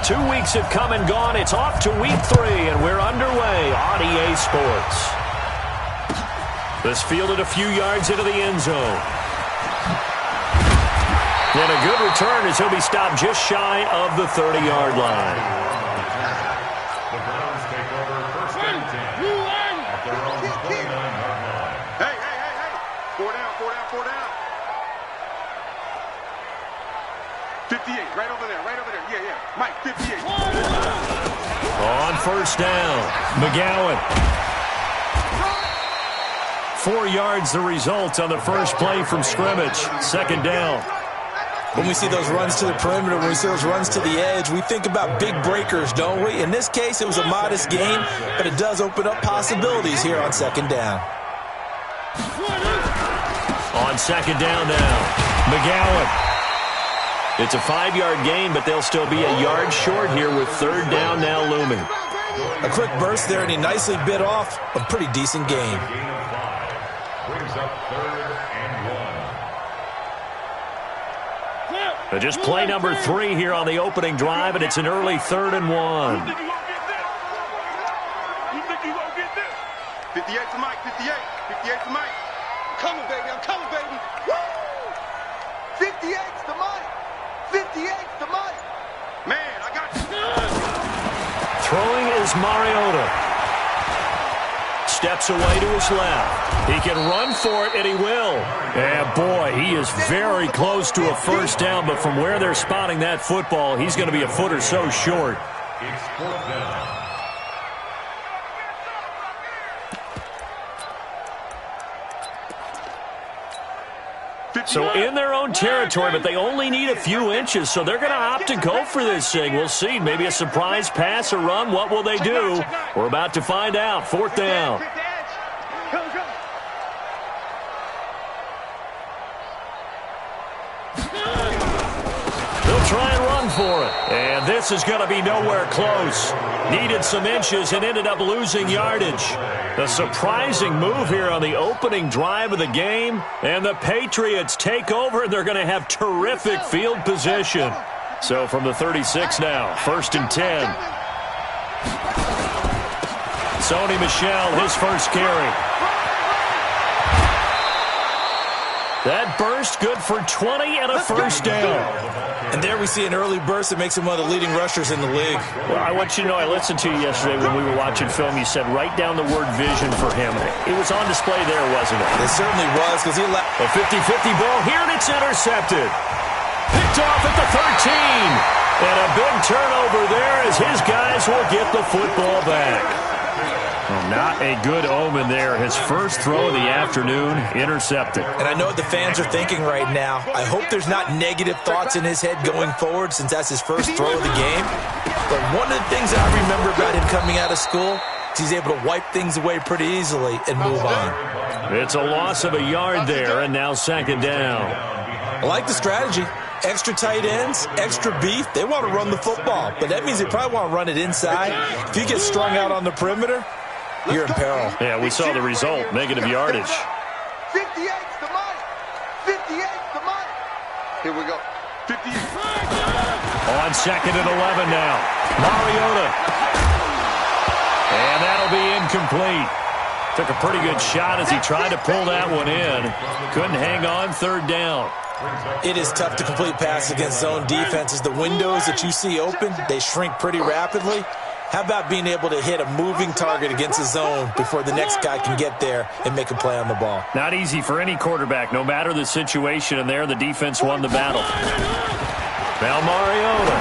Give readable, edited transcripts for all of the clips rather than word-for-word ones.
2 weeks have come and gone. It's off to week 3, and we're underway on EA Sports. This fielded a few yards into the end zone. And a good return as he'll be stopped just shy of the 30-yard line. The Browns take over first and 10 at their own 49-yard line. Hey. 4 down. 58, right over there. Yeah. Mike, 58. On first down, McGowan. 4 yards the result on the first play from scrimmage. Second down. When we see those runs to the perimeter, when we see those runs to the edge, we think about big breakers, don't we? In this case, it was a modest gain, but it does open up possibilities here on second down. On second down now, McGowan. It's a 5-yard gain, but they'll still be a yard short here with third down now looming. A quick burst there, and he nicely bit off a pretty decent gain. Gain of 5 brings up 3rd and 1. Just play number 3 here on the opening drive, and it's an early 3rd and 1. You think you won't get this? 58 to Mike, 58 to Mike. I'm coming, baby. Woo! 58's to Mike. 58's to Mike. Man, I got you. Throwing is Mariota. Steps away to his left. He can run for it, and he will. And boy, he is very close to a first down, but from where they're spotting that football, he's going to be a foot or so short. It's 4th down. So in their own territory, but they only need a few inches, so they're going to opt to go for this thing. We'll see. Maybe a surprise pass or run. What will they do? We're about to find out. 4th down. They'll try and run for it. And this is going to be nowhere close. Needed some inches and ended up losing yardage. A surprising move here on the opening drive of the game. And the Patriots take over, and they're going to have terrific field position. So from the 36 now, 1st and 10. Sony Michel, his first carry. That burst good for 20 and a first down. And there we see an early burst that makes him one of the leading rushers in the league. Well, I want you to know, I listened to you yesterday when we were watching film. You said write down the word vision for him. It was on display there, wasn't it? It certainly was, because he left. A 50-50 ball here, and it's intercepted. Picked off at the 13. And a big turnover there as his guys will get the football back. Well, not a good omen there. His first throw of the afternoon, intercepted. And I know what the fans are thinking right now. I hope there's not negative thoughts in his head going forward since that's his first throw of the game. But one of the things that I remember about him coming out of school is he's able to wipe things away pretty easily and move on. It's a loss of a yard there, and now second down. I like the strategy. Extra tight ends, extra beef. They want to run the football, but that means they probably want to run it inside. If you get strung out on the perimeter, you're in peril. Yeah, we saw the result, negative yardage. 58's to Mike. 58's to Mike. Here we go. 58. On second and 11 now. Mariota. And that'll be incomplete. Took a pretty good shot as he tried to pull that one in. Couldn't hang on, third down. It is tough to complete passes against zone defenses. The windows that you see open, they shrink pretty rapidly. How about being able to hit a moving target against a zone before the next guy can get there and make a play on the ball? Not easy for any quarterback, no matter the situation, and there the defense won the battle. Now Mariota.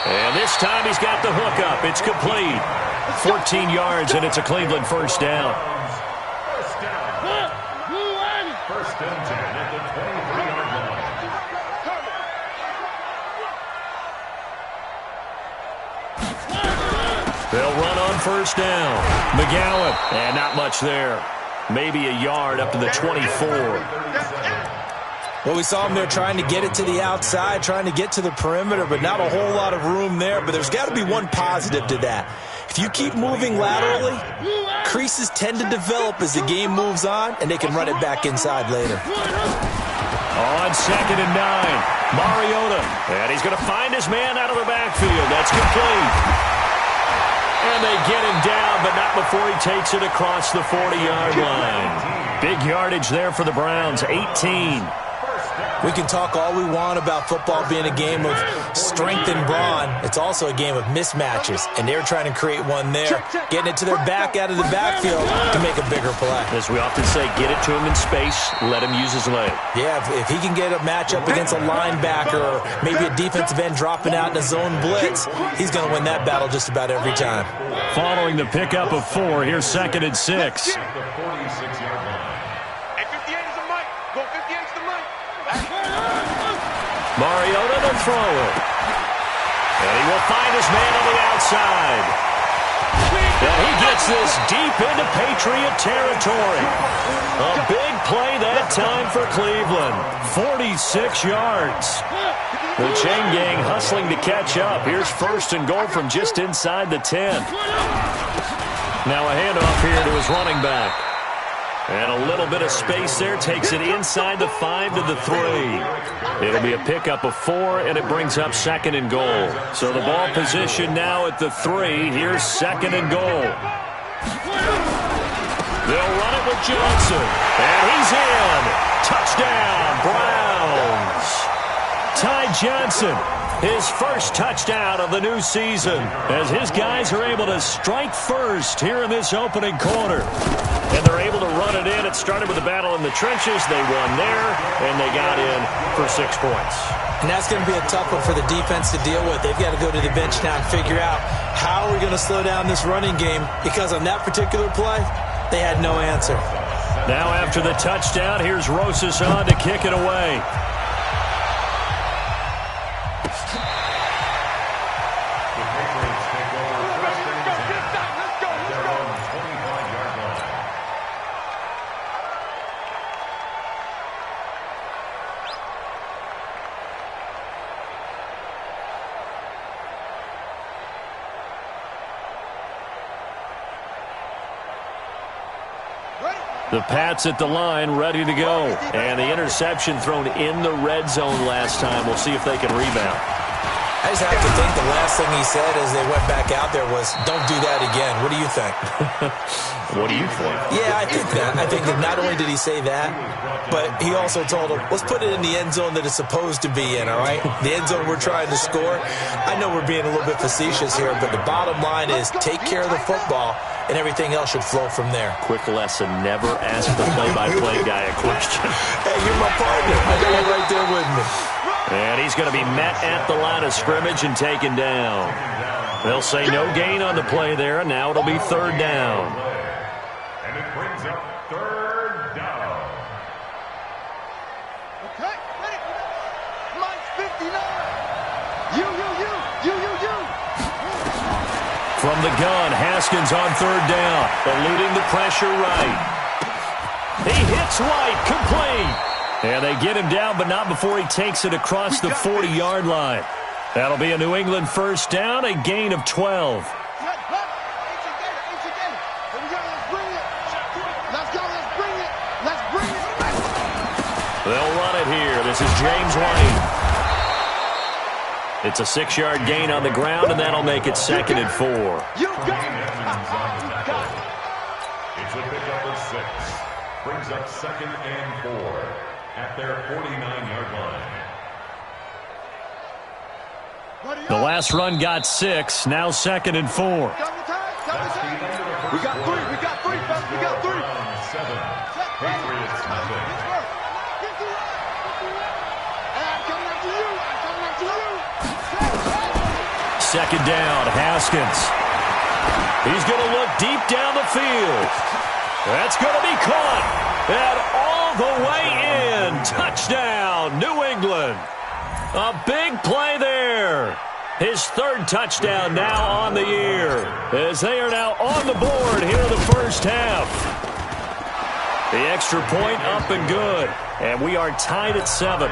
And this time he's got the hook up. It's complete. 14 yards, and it's a Cleveland first down. First and 10 at the 23-yard line. They'll run on first down. McGowan, and not much there. Maybe a yard up to the 24. Well, we saw him there trying to get it to the outside, trying to get to the perimeter, but not a whole lot of room there. But there's got to be one positive to that. If you keep moving laterally, creases tend to develop as the game moves on, and they can run it back inside later. On second and 9. Mariota, and he's going to find his man out of the backfield. That's complete. And they get him down, but not before he takes it across the 40-yard line. Big yardage there for the Browns, 18. We can talk all we want about football being a game of strength and brawn. It's also a game of mismatches, and they're trying to create one there, getting it to their back out of the backfield to make a bigger play. As we often say, get it to him in space, let him use his leg. Yeah, if he can get a matchup against a linebacker or maybe a defensive end dropping out in a zone blitz, he's going to win that battle just about every time. Following the pickup of 4, here's 2nd and 6. At the 46-yard line. Hey, 58 is the mic. Go 58 is the mic. Mariota to throw it. And he will find his man on the outside. And he gets this deep into Patriot territory. A big play that time for Cleveland. 46 yards. The chain gang hustling to catch up. Here's 1st and goal from just inside the 10. Now a handoff here to his running back. And a little bit of space there. Takes it inside the 5 to the 3. It'll be a pickup of 4, and it brings up 2nd and goal. So the ball position now at the 3. Here's 2nd and goal. They'll run it with Johnson. And he's in. Touchdown, Browns. Ty Johnson, his first touchdown of the new season, as his guys are able to strike first here in this opening quarter. And they're able to run it in. It started with a battle in the trenches. They won there, and they got in for 6 points. And that's going to be a tough one for the defense to deal with. They've got to go to the bench now and figure out how are we going to slow down this running game, because on that particular play, they had no answer. Now after the touchdown, here's Rosas on to kick it away. The Pats at the line, ready to go. And the interception thrown in the red zone last time. We'll see if they can rebound. I just have to think the last thing he said as they went back out there was, don't do that again. What do you think? What do you think? Yeah, I think that. I think that not only did he say that, but he also told him, let's put it in the end zone that it's supposed to be in, all right? The end zone we're trying to score. I know we're being a little bit facetious here, but the bottom line is take care of the football, and everything else should flow from there. Quick lesson, never ask the play-by-play guy a question. Hey, you're my partner. I know you're right there with me. And he's going to be met at the line of scrimmage and taken down. They'll say no gain on the play there, and now it'll be 3rd down. And it brings up 3rd down. Okay, ready? Mike's 59. You. From the gun, Haskins on 3rd down, eluding the pressure right. He hits White, complete. And they get him down, but not before he takes it across the 40-yard line. That'll be a New England 1st down, a gain of 12. They'll run it here. This is James White. It's a 6-yard gain on the ground, and that'll make it 2nd and 4. You got it. It's a pickup of 6. Brings up 2nd and 4 at their 49-yard line. The last run got 6. Now 2nd and 4. We got 3, fellas. We got 3. 7. Patriots nothing. Second down, Haskins. He's going to look deep down the field. That's going to be caught. And all the way in. Touchdown, New England. A big play there. His 3rd touchdown now on the year, as they are now on the board here in the first half. The extra point up and good. And we are tied at 7.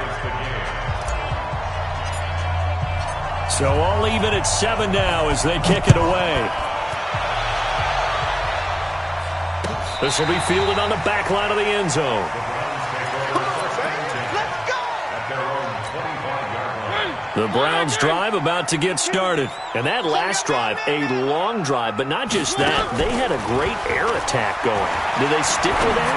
So all even at 7 now as they kick it away. This will be fielded on the back line of the end zone. Let's go! At their own 25-yard The Browns drive about to get started. And that last drive, a long drive, but not just that. They had a great air attack going. Do they stick with that?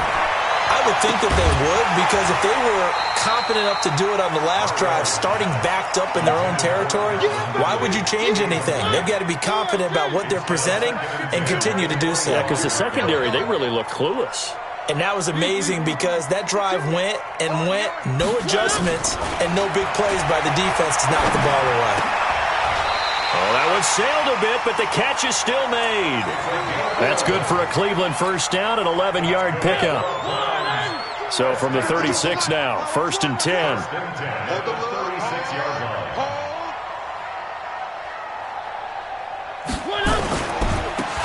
I would think that they would, because if they were competent enough to do it on the last drive, starting backed up in their own territory, why would you change anything? They've got to be confident about what they're presenting and continue to do so. Yeah, because the secondary, they really look clueless. And that was amazing because that drive went and went, no adjustments, and no big plays by the defense to knock the ball away. Oh, that one sailed a bit, but the catch is still made. That's good for a Cleveland first down, an 11-yard pickup. So from the 36 now, 1st and 10.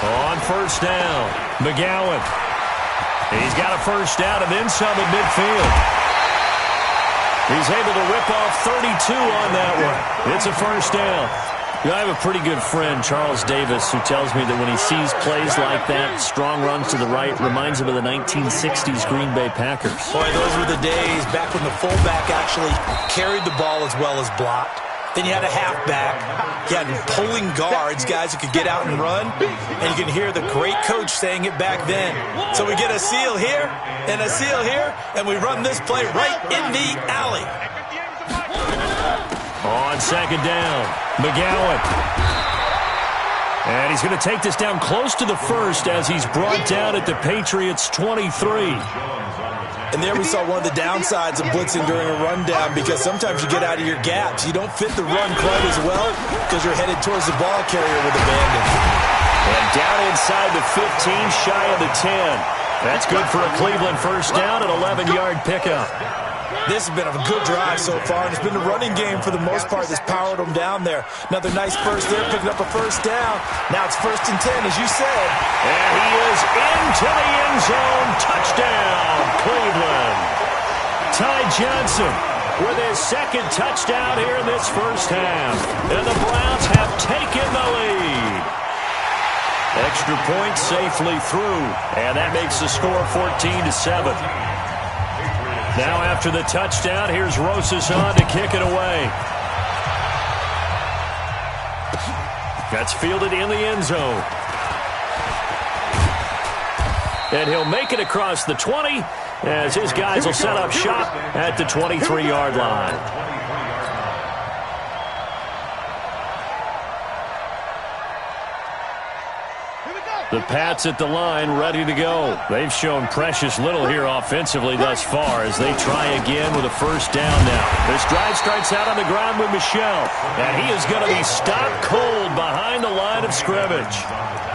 On first down, McGowan. He's got a first down and then some at midfield. He's able to rip off 32 on that one. It's a first down. You know, I have a pretty good friend, Charles Davis, who tells me that when he sees plays like that, strong runs to the right, reminds him of the 1960s Green Bay Packers. Boy, those were the days back when the fullback actually carried the ball as well as blocked. Then you had a halfback. You had pulling guards, guys who could get out and run. And you can hear the great coach saying it back then. So we get a seal here and a seal here, and we run this play right in the alley. On second down, McGowan. And he's going to take this down close to the first as he's brought down at the Patriots' 23. And there we saw one of the downsides of blitzing during a rundown, because sometimes you get out of your gaps. You don't fit the run quite as well because you're headed towards the ball carrier with abandon. And down inside the 15, shy of the 10. That's good for a Cleveland first down, an 11-yard pickup. This has been a good drive so far, and it's been the running game for the most part that's powered them down there. Another nice first there, picking up a first down. Now it's 1st and 10, as you said. And he is into the end zone. Touchdown, Cleveland. Ty Johnson with his second touchdown here in this first half. And the Browns have taken the lead. Extra point safely through, and that makes the score 14-7. Now after the touchdown, here's Rosas on to kick it away. That's fielded in the end zone. And he'll make it across the 20 as his guys will set up shop at the 23-yard line. The Pats at the line, ready to go. They've shown precious little here offensively thus far as they try again with a first down now. This drive starts out on the ground with Michel, and he is going to be stopped cold behind the line of scrimmage.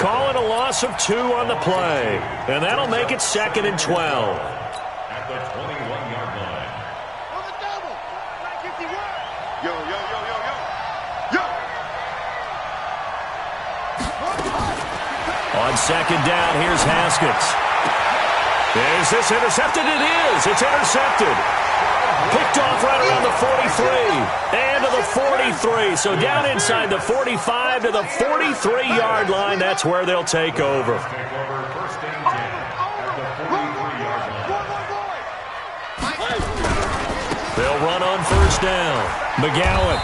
Calling a loss of 2 on the play, and that'll make it 2nd and 12. At the 21-yard line. On the double. 951. Yo, yo, yo, yo, yo. Yo. On second down, here's Haskins. Is this intercepted? It is. It's intercepted. Picked off right around the 43. And to the 43. So down inside the 45 to the 43-yard line. That's where they'll take over. They'll run on first down. McGowan.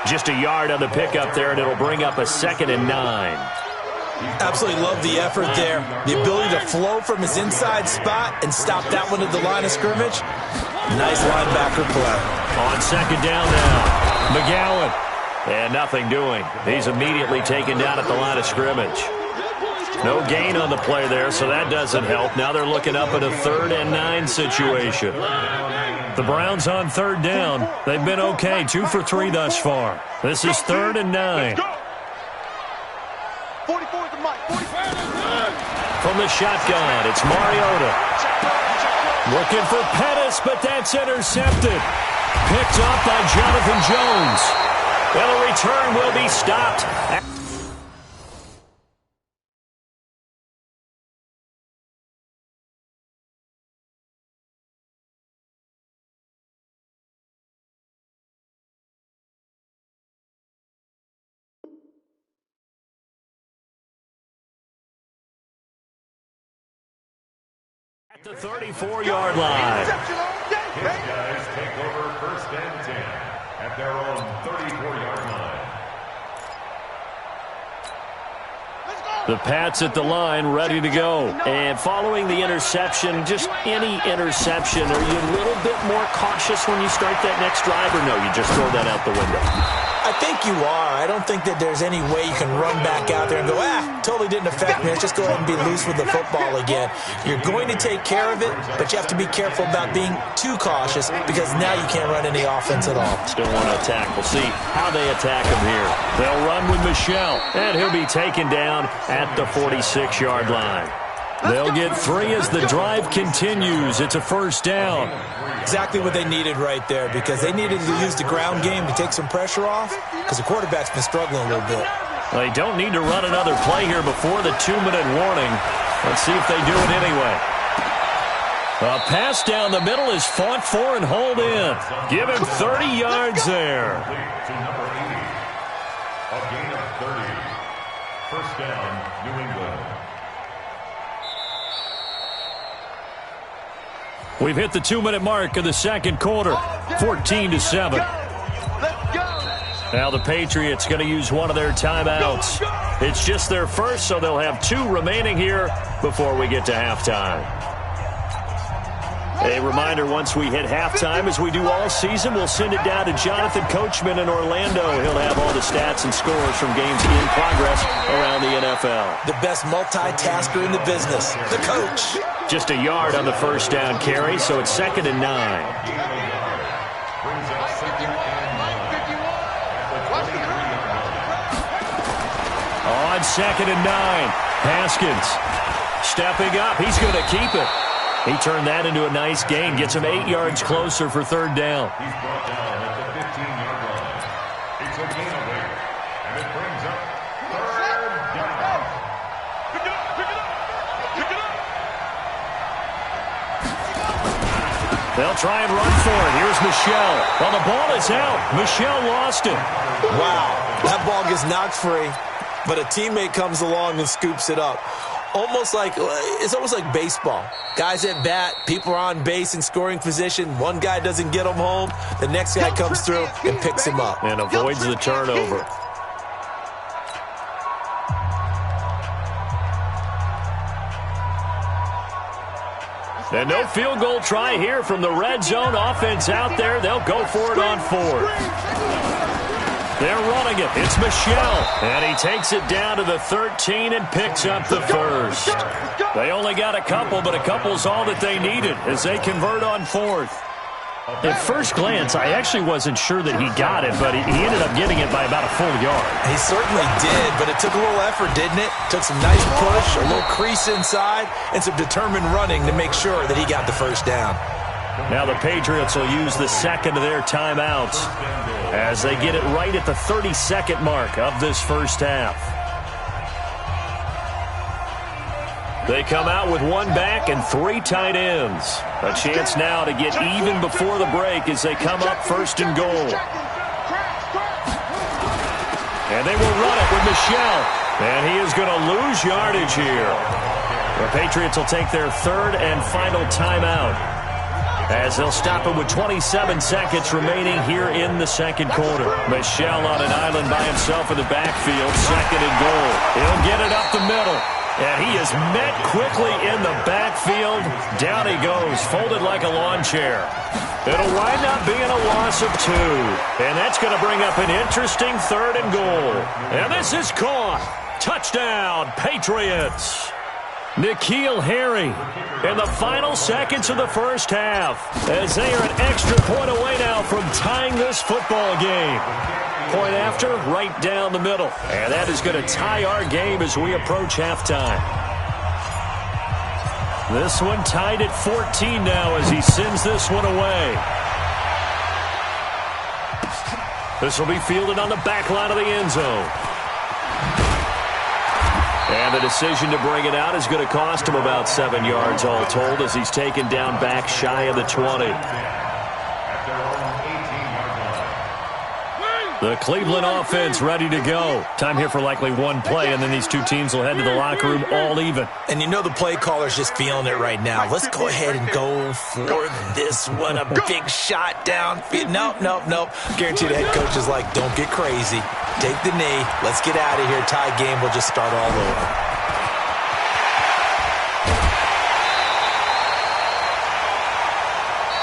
Just a yard on the pickup there, and it'll bring up a 2nd and 9. Absolutely love the effort there. The ability to flow from his inside spot and stop that one at the line of scrimmage. Nice linebacker play. On second down now, McGowan. And nothing doing. He's immediately taken down at the line of scrimmage. No gain on the play there, so that doesn't help. Now they're looking up at a 3rd and 9 situation. The Browns on 3rd down. They've been okay, 2 for 3 thus far. This is 3rd and 9. 44 is the mic. 44. From the shotgun, it's Mariota. Looking for Pettis, but that's intercepted. Picked up by Jonathan Jones. And the return will be stopped. At the 34-yard line. Guys take over 1st and 10. at their own 34-yard line. The Pats at the line, ready to go. And following the interception, just any interception, are you a little bit more cautious when you start that next drive, or no, you just throw that out the window? I think you are. I don't think that there's any way you can run back out there and go, totally didn't affect me. Let's just go ahead and be loose with the football again. You're going to take care of it, but you have to be careful about being too cautious because now you can't run any offense at all. Still want to attack. We'll see how they attack him here. They'll run with Michel, and he'll be taken down at the 46-yard line. They'll get 3 as the drive continues. It's a first down. Exactly what they needed right there because they needed to use the ground game to take some pressure off because the quarterback's been struggling a little bit. They don't need to run another play here before the 2-minute warning. Let's see if they do it anyway. A pass down the middle is fought for and hauled in. Give him 30 yards there. To number 80. A gain of 30. First down, New England. We've hit the 2-minute mark of the second quarter, 14-7. Now the Patriots going to use one of their timeouts. It's just their first, so they'll have 2 remaining here before we get to halftime. A reminder, once we hit halftime, as we do all season, we'll send it down to Jonathan Coachman in Orlando. He'll have all the stats and scores from games in progress around the NFL. The best multitasker in the business, the coach. Just a yard on the first down carry, so it's 2nd and 9. On 2nd and 9, Haskins stepping up. He's going to keep it. He turned that into a nice gain, gets him 8 yards closer for 3rd down. He's brought down at the 15-yard line. It's a gain of 8, and it brings up 3rd down. Pick it up, pick it up, pick it up. They'll try and run for it. Here's Michel. Well, the ball is out. Michel lost it. Wow, that ball gets knocked free, but a teammate comes along and scoops it up. It's almost like baseball. Guys at bat, people are on base in scoring position. One guy doesn't get him home. The next guy comes through and picks him up. And avoids the turnover. And no field goal try here from the red zone. Offense out there. They'll go for it on 4th. They're running it. It's Michel. And he takes it down to the 13 and picks up the first. They only got a couple, but a couple's all that they needed as they convert on 4th. At first glance, I actually wasn't sure that he got it, but he ended up getting it by about a full yard. He certainly did, but it took a little effort, didn't it? Took some nice push, a little crease inside, and some determined running to make sure that he got the first down. Now the Patriots will use the 2nd of their timeouts as they get it right at the 32nd mark of this first half. They come out with 1 back and 3 tight ends. A chance now to get even before the break as they come up 1st and goal. And they will run it with Michel. And he is going to lose yardage here. The Patriots will take their 3rd and final timeout as they'll stop it with 27 seconds remaining here in the second quarter. Michel on an island by himself in the backfield, 2nd and goal. He'll get it up the middle. And he is met quickly in the backfield. Down he goes, folded like a lawn chair. It'll wind up being a loss of 2. And that's going to bring up an interesting 3rd and goal. And this is caught. Touchdown, Patriots. N'Keal Harry in the final seconds of the first half as they are an extra point away now from tying this football game. Point after, right down the middle. And that is going to tie our game as we approach halftime. This one tied at 14 now as he sends this one away. This will be fielded on the back line of the end zone. And the decision to bring it out is going to cost him about 7 yards all told as he's taken down back shy of the 20. The Cleveland offense ready to go. Time here for likely one play, and then these two teams will head to the locker room all even. And you know the play caller's just feeling it right now. Let's go ahead and go for this one. A big shot downfield. Nope. Guarantee the head coach is like, don't get crazy. Take the knee. Let's get out of here. Tie game. We'll just start all over.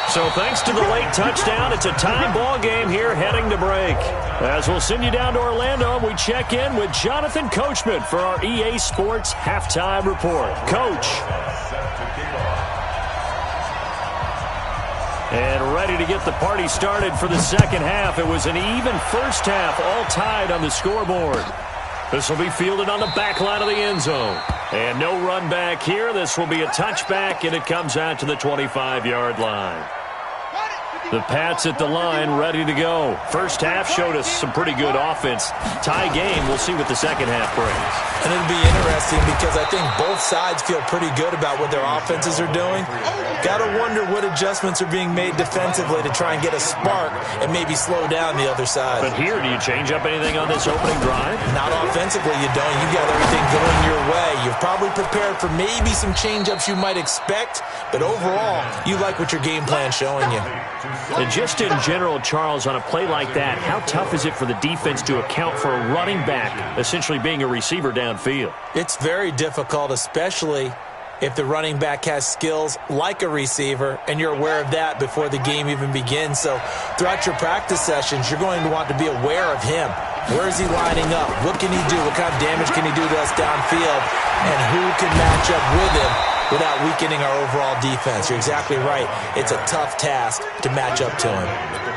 So thanks to the late touchdown, it's a tie ball game here heading to break. As we'll send you down to Orlando, we check in with Jonathan Coachman for our EA Sports Halftime Report. Coach. And ready to get the party started for the second half. It was an even first half, all tied on the scoreboard. This will be fielded on the back line of the end zone. And no run back here. This will be a touchback, and it comes out to the 25-yard line. The Pats at the line, ready to go. First half showed us some pretty good offense. Tie game, we'll see what the second half brings. And it'll be interesting because I think both sides feel pretty good about what their offenses are doing. Got to wonder what adjustments are being made defensively to try and get a spark and maybe slow down the other side. But here, do you change up anything on this opening drive? Not offensively, you don't. You got everything going your way. You're probably prepared for maybe some change-ups you might expect, but overall, you like what your game plan's showing you. And just in general, Charles, on a play like that, how tough is it for the defense to account for a running back essentially being a receiver downfield? It's very difficult, especially if the running back has skills like a receiver, and you're aware of that before the game even begins. So throughout your practice sessions, you're going to want to be aware of him. Where is he lining up? What can he do? What kind of damage can he do to us downfield? And who can match up with him without weakening our overall defense? You're exactly right. It's a tough task to match up to him.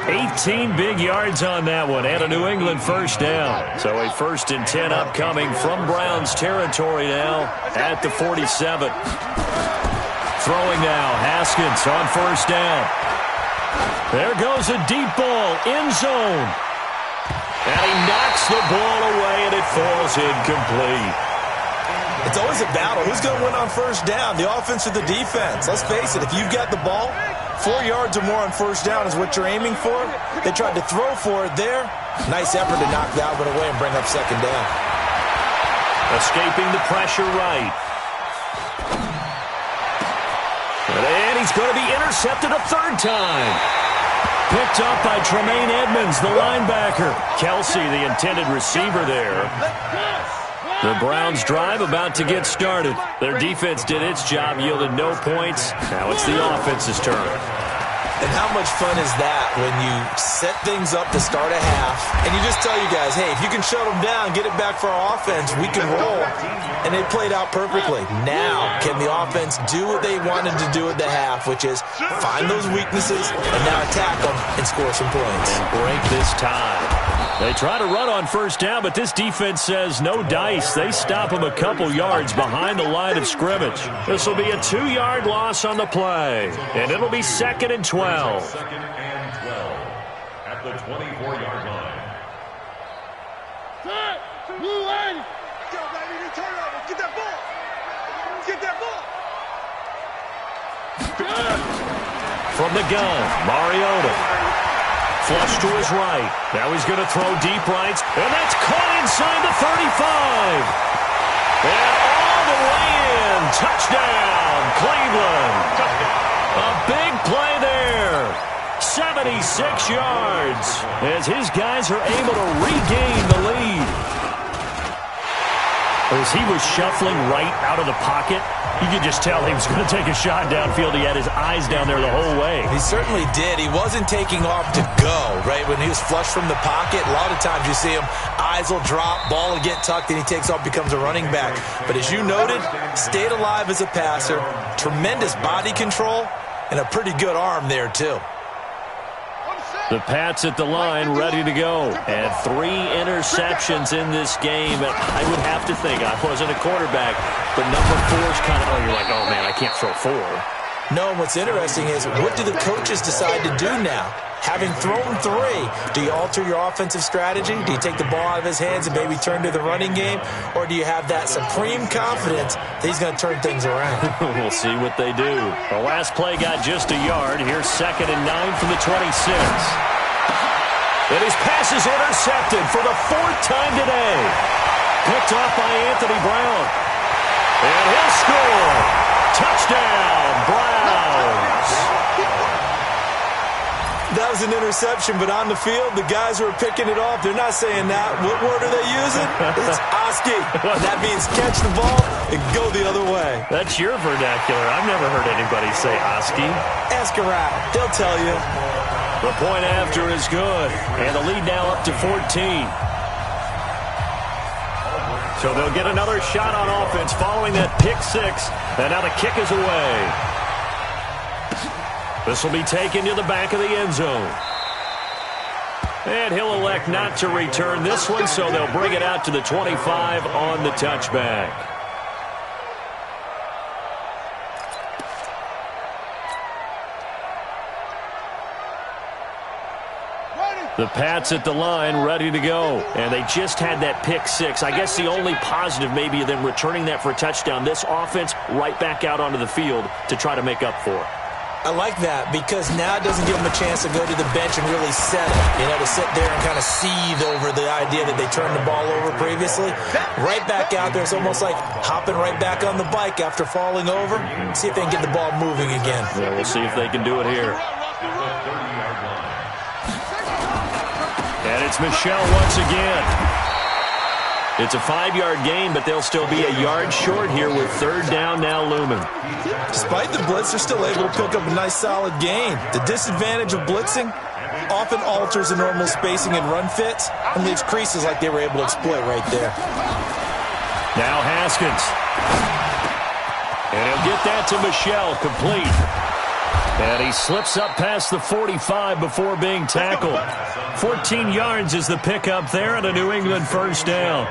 18 big yards on that one, and a New England first down. So a 1st and 10 upcoming from Browns territory now at the 47. Throwing now, Haskins on 1st down. There goes a deep ball, end zone. And he knocks the ball away, and it falls incomplete. It's always a battle. Who's going to win on 1st down, the offense or the defense? Let's face it, if you've got the ball, 4 yards or more on 1st down is what you're aiming for. They tried to throw for it there. Nice effort to knock that one away and bring up 2nd down. Escaping the pressure right. And he's going to be intercepted a 3rd time. Picked up by Tremaine Edmonds, the linebacker. Kelsey, the intended receiver there. The Browns drive about to get started. Their defense did its job, yielded no points. Now it's the offense's turn. And how much fun is that when you set things up to start a half and you just tell you guys, hey, if you can shut them down, get it back for our offense, we can roll. And it played out perfectly. Now, can the offense do what they wanted to do at the half, which is find those weaknesses and now attack them and score some points. And break this tie. They try to run on 1st down, but this defense says no dice. They stop them a couple yards behind the line of scrimmage. This will be a 2-yard loss on the play, and it'll be 2nd and 12. 2nd and 12 at the 24-yard line. Go, baby, you turn over. Get that ball. Get that ball. From the gun, Mariota. Flush to his right. Now he's going to throw deep right. And that's caught inside the 35. And all the way in. Touchdown, Cleveland. A big play there. 76 yards as his guys are able to regain the lead. As he was shuffling right out of the pocket, you could just tell he was going to take a shot downfield. He had his eyes down there the whole way. He certainly did. He wasn't taking off to go, right? When he was flushed from the pocket, a lot of times you see him, eyes will drop, ball will get tucked, and he takes off, becomes a running back. But as you noted, stayed alive as a passer, tremendous body control, and a pretty good arm there, too. The Pats at the line, ready to go. And 3 interceptions in this game. I would have to think, I wasn't a quarterback, but number 4's kind of, you're like, oh, man, I can't throw 4. No, and what's interesting is, what do the coaches decide to do now? Having thrown 3, do you alter your offensive strategy? Do you take the ball out of his hands and maybe turn to the running game? Or do you have that supreme confidence that he's going to turn things around? We'll see what they do. The last play got just a yard. Here's 2nd and 9 from the 26. And his pass is intercepted for the 4th time today. Picked off by Anthony Brown. And he'll score. Touchdown, Browns. That was an interception, but on the field, the guys who are picking it off, they're not saying that. What word are they using? It's Oski. That means catch the ball and go the other way. That's your vernacular. I've never heard anybody say Oski. Ask around. They'll tell you. The point after is good, and the lead now up to 14. So they'll get another shot on offense following that pick 6, and now the kick is away. This will be taken to the back of the end zone. And he'll elect not to return this one, so they'll bring it out to the 25 on the touchback. The Pats at the line, ready to go. And they just had that pick 6. I guess the only positive maybe of them returning that for a touchdown. This offense right back out onto the field to try to make up for it. I like that because now it doesn't give them a chance to go to the bench and really settle. You know, to sit there and kind of seethe over the idea that they turned the ball over previously. Right back out there. It's almost like hopping right back on the bike after falling over. See if they can get the ball moving again. Yeah, we'll see if they can do it here. And it's Michelle once again. It's a 5-yard gain, but they'll still be a yard short here with 3rd down now looming. Despite the blitz, they're still able to pick up a nice solid gain. The disadvantage of blitzing often alters the normal spacing and run fits and leaves creases like they were able to exploit right there. Now Haskins. And he'll get that to Michelle, complete. And he slips up past the 45 before being tackled. 14 yards is the pickup there and a New England 1st down.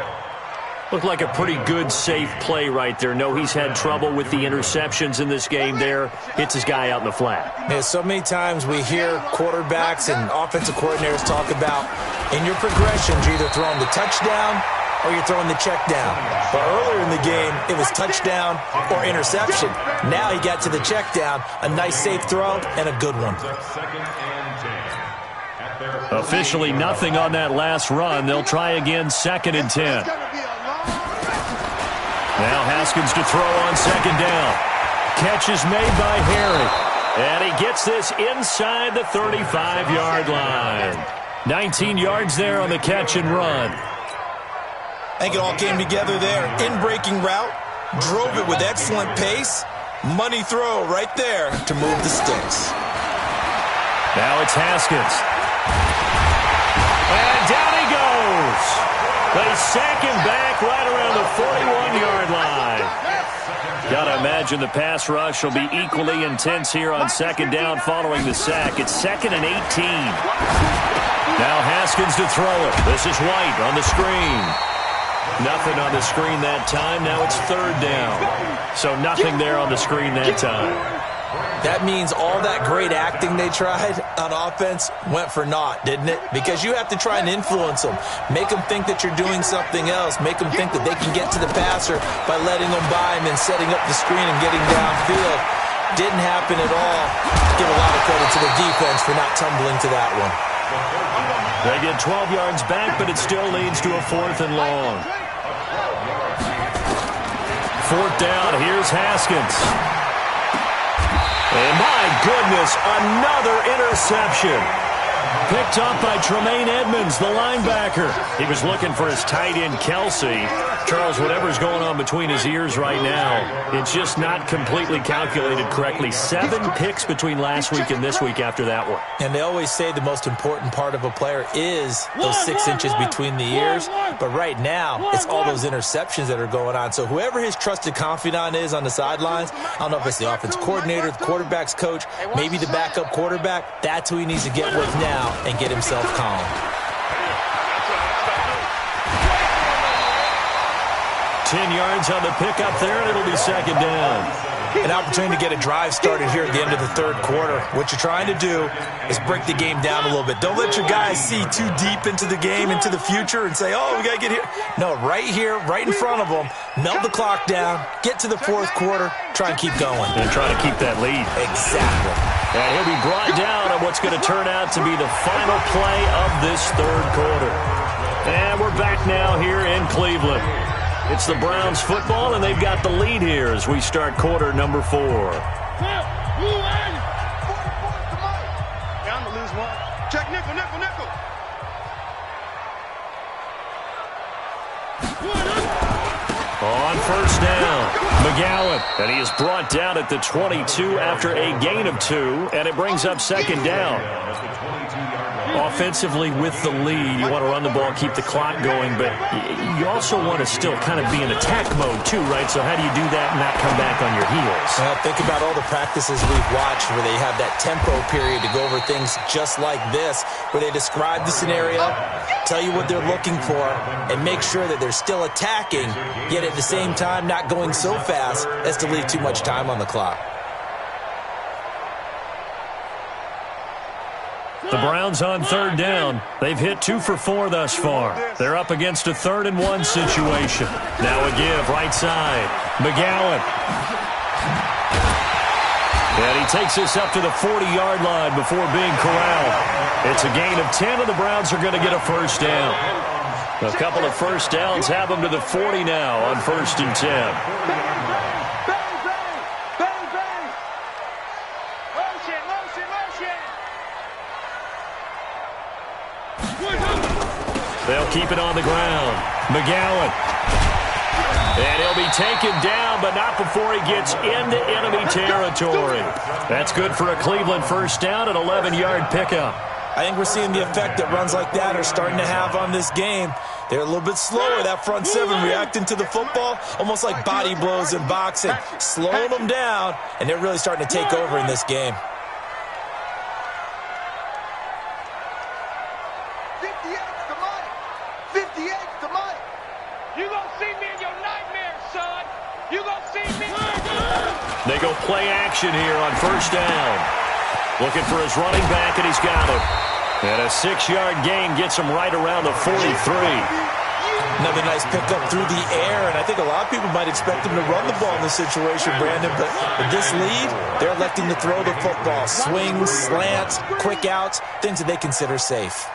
Looked like a pretty good, safe play right there. No, he's had trouble with the interceptions in this game there. Hits his guy out in the flat. Yeah, so many times we hear quarterbacks and offensive coordinators talk about in your progressions, you're either throwing the touchdown or you're throwing the check down. But earlier in the game, it was touchdown or interception. Now he got to the check down, a nice safe throw, and a good one. Officially nothing on that last run. They'll try again, 2nd and 10. Now Haskins to throw on 2nd down. Catch is made by Harry. And he gets this inside the 35-yard line. 19 yards there on the catch and run. I think it all came together there. In-breaking route, drove it with excellent pace. Money throw right there to move the sticks. Now it's Haskins. And down he goes. They sack him back right around the 41-yard line. Got to imagine the pass rush will be equally intense here on 2nd down following the sack. It's 2nd and 18. Now Haskins to throw it. This is White on the screen. Nothing on the screen that time. Now it's 3rd down. So nothing there on the screen that time. That means all that great acting they tried on offense went for naught, didn't it? Because you have to try and influence them. Make them think that you're doing something else. Make them think that they can get to the passer by letting them by him and setting up the screen and getting downfield. Didn't happen at all. Give a lot of credit to the defense for not tumbling to that one. They get 12 yards back, but it still leads to a 4th and long. 4th down, here's Haskins. And my goodness, another interception. Picked up by Tremaine Edmonds, the linebacker. He was looking for his tight end, Kelsey. Charles, whatever's going on between his ears right now, it's just not completely calculated correctly. 7 picks between last week and this week after that one. And they always say the most important part of a player is those 6 inches between the ears. But right now, it's all those interceptions that are going on. So whoever his trusted confidant is on the sidelines, I don't know if it's the offensive coordinator, the quarterback's coach, maybe the backup quarterback, that's who he needs to get with now and get himself calm. 10 yards on the pickup there, and it'll be 2nd down. An opportunity to get a drive started here at the end of the 3rd quarter. What you're trying to do is break the game down a little bit. Don't let your guys see too deep into the game, into the future, and say, oh, we got to get here. No, right here, right in front of them, melt the clock down, get to the 4th quarter, try and keep going. And try to keep that lead. Exactly. And he'll be brought down on what's going to turn out to be the final play of this third quarter. And we're back now here in Cleveland. It's the Browns football, and they've got the lead here as we start quarter number 4. Yeah, I'm going to lose one. Check nickel, nickel, nickel. On first down, McGowan, and he is brought down at the 22 after a gain of 2, and it brings up second down. Offensively with the lead, you want to run the ball, keep the clock going, but you also want to still kind of be in attack mode too, right? So how do you do that and not come back on your heels? Well, think about all the practices we've watched where they have that tempo period to go over things just like this, where they describe the scenario, tell you what they're looking for, and make sure that they're still attacking, yet at the same time not going so fast as to leave too much time on the clock. The Browns on third down. They've hit 2 for 4 thus far. They're up against a 3rd and 1 situation. Now a give, right side. McGowan. And he takes us up to the 40-yard line before being corralled. It's a gain of 10, and the Browns are going to get a first down. A couple of first downs have them to the 40 now on 1st and 10. They'll keep it on the ground. McGowan. And he'll be taken down, but not before he gets into enemy territory. That's good for a Cleveland first down, an 11-yard pickup. I think we're seeing the effect that runs like that are starting to have on this game. They're a little bit slower, that front 7 reacting to the football, almost like body blows in boxing. Slowing them down, and they're really starting to take over in this game. 58's the money. 58's the money. You gonna see me in your nightmares, son. You gonna see me. They go play action here on first down. Looking for his running back, and he's got him. And a 6-yard gain gets him right around the 43. Another nice pickup through the air, and I think a lot of people might expect him to run the ball in this situation, Brandon, but with this lead, they're electing to throw the football. Swings, slants, quick outs, things that they consider safe.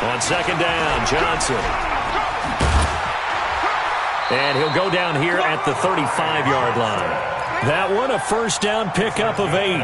On second down, Johnson. And he'll go down here at the 35-yard line. That one, a first down pickup of 8.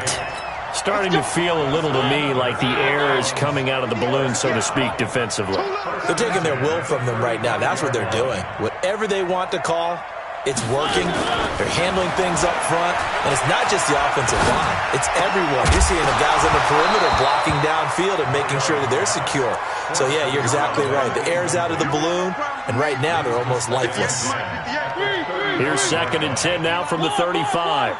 Starting to feel a little to me like the air is coming out of the balloon, so to speak, defensively. They're taking their will from them right now. That's what they're doing. Whatever they want to call, it's working. They're handling things up front. And it's not just the offensive line. It's everyone. You're seeing the guys on the perimeter blocking downfield and making sure that they're secure. So, yeah, you're exactly right. The air's out of the balloon, and right now they're almost lifeless. Here's 2nd and 10 now from the 35.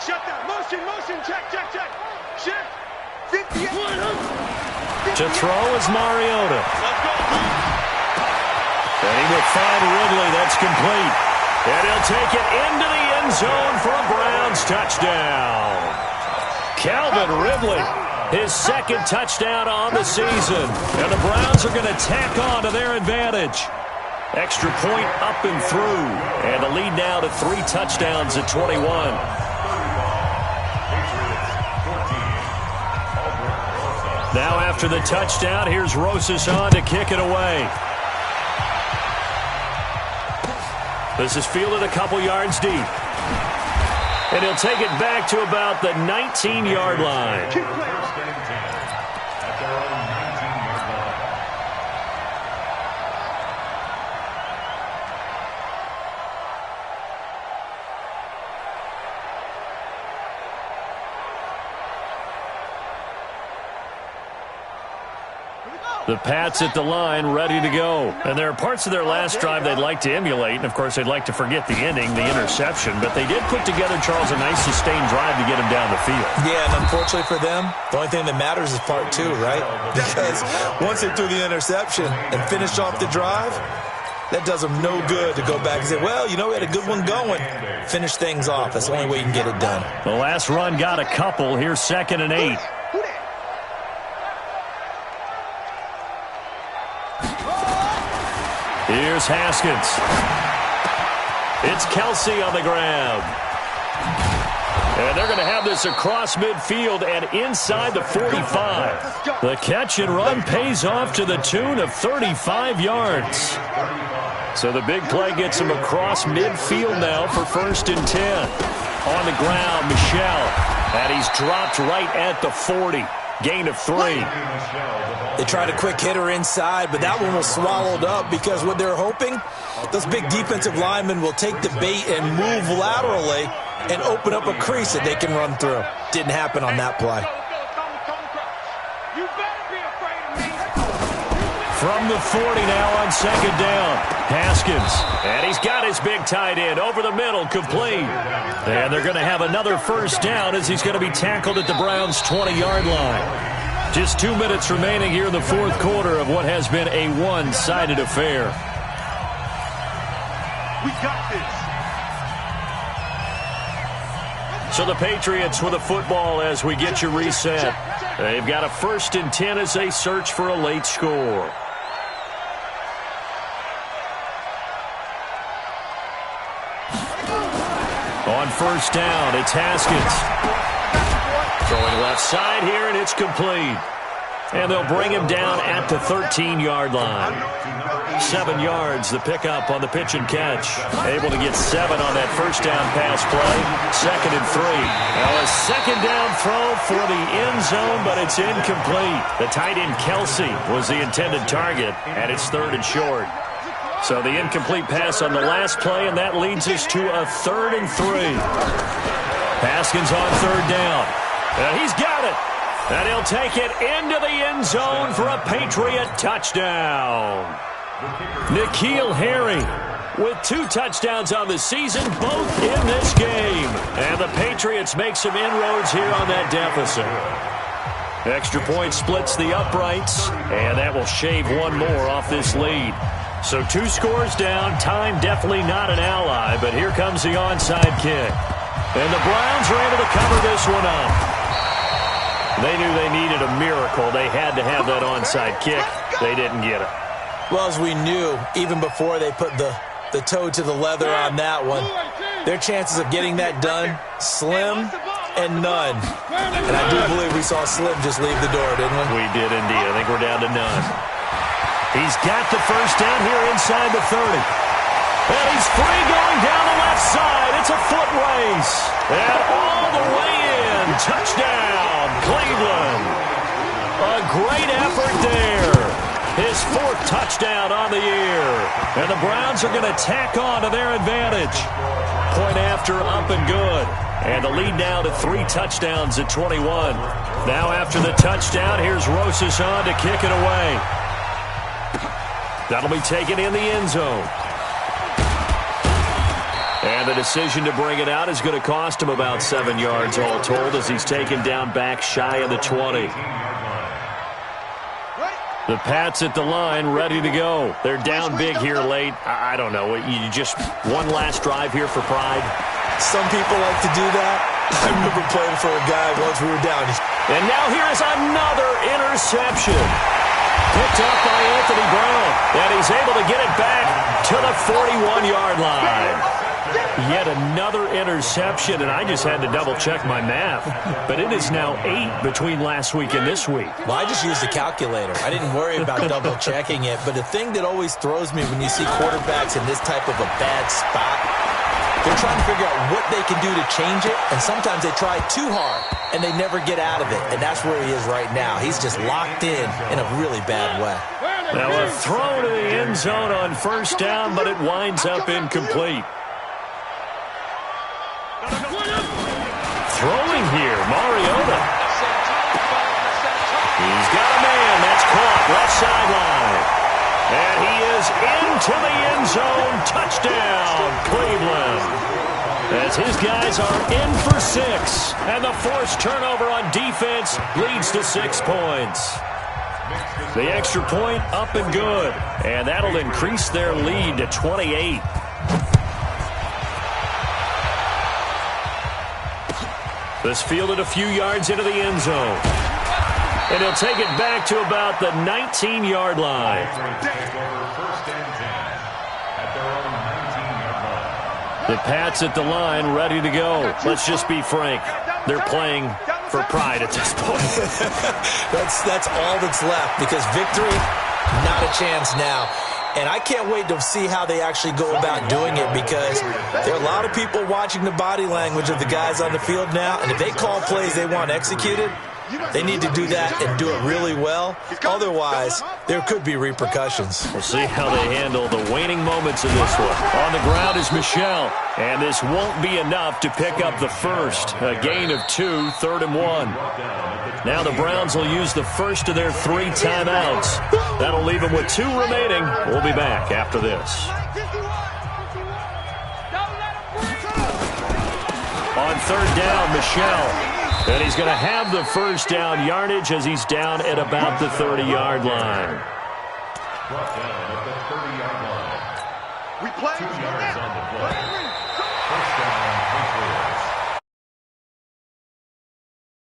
Shut down. Motion, check. Shift. 58. To throw is Mariota. And he will find Ridley. That's complete. And he'll take it into the end zone for a Browns touchdown. Calvin Ridley, his 2nd touchdown on the season. And the Browns are going to tack on to their advantage. Extra point up and through. And the lead now to 3 touchdowns at 21. Now after the touchdown, here's Rosas on to kick it away. This is fielded a couple yards deep. And he'll take it back to about the 19-yard line. The Pats at the line, ready to go. And there are parts of their last drive they'd like to emulate. And, of course, they'd like to forget the ending, the interception. But they did put together, Charles, a nice sustained drive to get him down the field. Yeah, and unfortunately for them, the only thing that matters is part 2, right? Because once they threw the interception and finished off the drive, that does them no good to go back and say, well, you know, we had a good one going. Finish things off. That's the only way you can get it done. The last run got a couple. Here's 2nd and 8. Here's Haskins. It's Kelsey on the ground. And they're going to have this across midfield and inside the 45. The catch and run pays off to the tune of 35 yards. So the big play gets him across midfield now for 1st and 10. On the ground, Michel. And he's dropped right at the 40. Gain of 3. They tried a quick hitter inside, but that one was swallowed up because what they're hoping, those big defensive linemen will take the bait and move laterally and open up a crease that they can run through. Didn't happen on that play. From the 40 now on 2nd down. Haskins. And he's got his big tight end over the middle, complete. And they're going to have another 1st down as he's going to be tackled at the Browns' 20-yard line. Just 2 minutes remaining here in the 4th quarter of what has been a one-sided affair. We got this. So the Patriots with a football as we get you reset. They've got a 1st and 10 as they search for a late score. On 1st down, it's Haskins. Throwing left side here, and it's complete. And they'll bring him down at the 13-yard line. 7 yards, the pickup on the pitch and catch. Able to get 7 on that 1st down pass play. 2nd and 3. Now a 2nd down throw for the end zone, but it's incomplete. The tight end Kelsey was the intended target, and it's 3rd and short. So the incomplete pass on the last play, and that leads us to a 3rd and 3. Haskins on 3rd down. And he's got it. And he'll take it into the end zone for a Patriot touchdown. N'Keal Harry with 2 touchdowns on the season, both in this game. And the Patriots make some inroads here on that deficit. Extra point splits the uprights, and that will shave 1 more off this lead. So 2 scores down, time definitely not an ally, but here comes the onside kick. And the Browns are able to cover this one up. They knew they needed a miracle. They had to have that onside kick. They didn't get it. Well, as we knew, even before they put the toe to the leather on that one, their chances of getting that done, slim and none. And I do believe we saw Slim just leave the door, didn't we? We did indeed. I think we're down to none. He's got the 1st down here inside the 30. And he's free going down the left side. It's a foot race. And all the way in. Touchdown, Cleveland. A great effort there. His 4th touchdown on the year. And the Browns are going to tack on to their advantage. Point after, up and good. And the lead now to 3 touchdowns at 21. Now after the touchdown, here's Rosas on to kick it away. That'll be taken in the end zone. And the decision to bring it out is going to cost him about 7 yards all told as he's taken down back shy of the 20. The Pats at the line ready to go. They're down big here late. I don't know. You just one last drive here for pride. Some people like to do that. I remember playing for a guy once we were down. And now here's another interception. Picked up by Anthony Brown. And he's able to get it back to the 41-yard line. Yet another interception, and I just had to double-check my math. But it is now 8 between last week and this week. Well, I just used a calculator. I didn't worry about double-checking it. But the thing that always throws me when you see quarterbacks in this type of a bad spot, they're trying to figure out what they can do to change it, and sometimes they try too hard, and they never get out of it. And that's where he is right now. He's just locked in a really bad way. Now a throw to the end zone on 1st down, but it winds up incomplete. Throwing here, Mariota. He's got a man. That's caught left sideline. And he is into the end zone. Touchdown, Cleveland. As his guys are in for 6. And the forced turnover on defense leads to 6 points. The extra point up and good. And that'll increase their lead to 28. This fielded a few yards into the end zone. And he'll take it back to about the 19-yard line. The Pats at the line, ready to go. Let's just be frank. They're playing for pride at this point. That's all that's left, because victory, not a chance now. And I can't wait to see how they actually go about doing it, because there are a lot of people watching the body language of the guys on the field now, and if they call plays they want executed, they need to do that and do it really well. Otherwise, there could be repercussions. We'll see how they handle the waning moments of this one. On the ground is Michel, and this won't be enough to pick up the first. A gain of 2, 3rd and 1. Now the Browns will use the first of their 3 timeouts. That'll leave them with 2 remaining. We'll be back after this. On 3rd down, Michel. And he's going to have the first down yardage as he's down at about the 30-yard line. Brought down at the 30-yard line. We play. 2 yards on the play. First down, Patriots.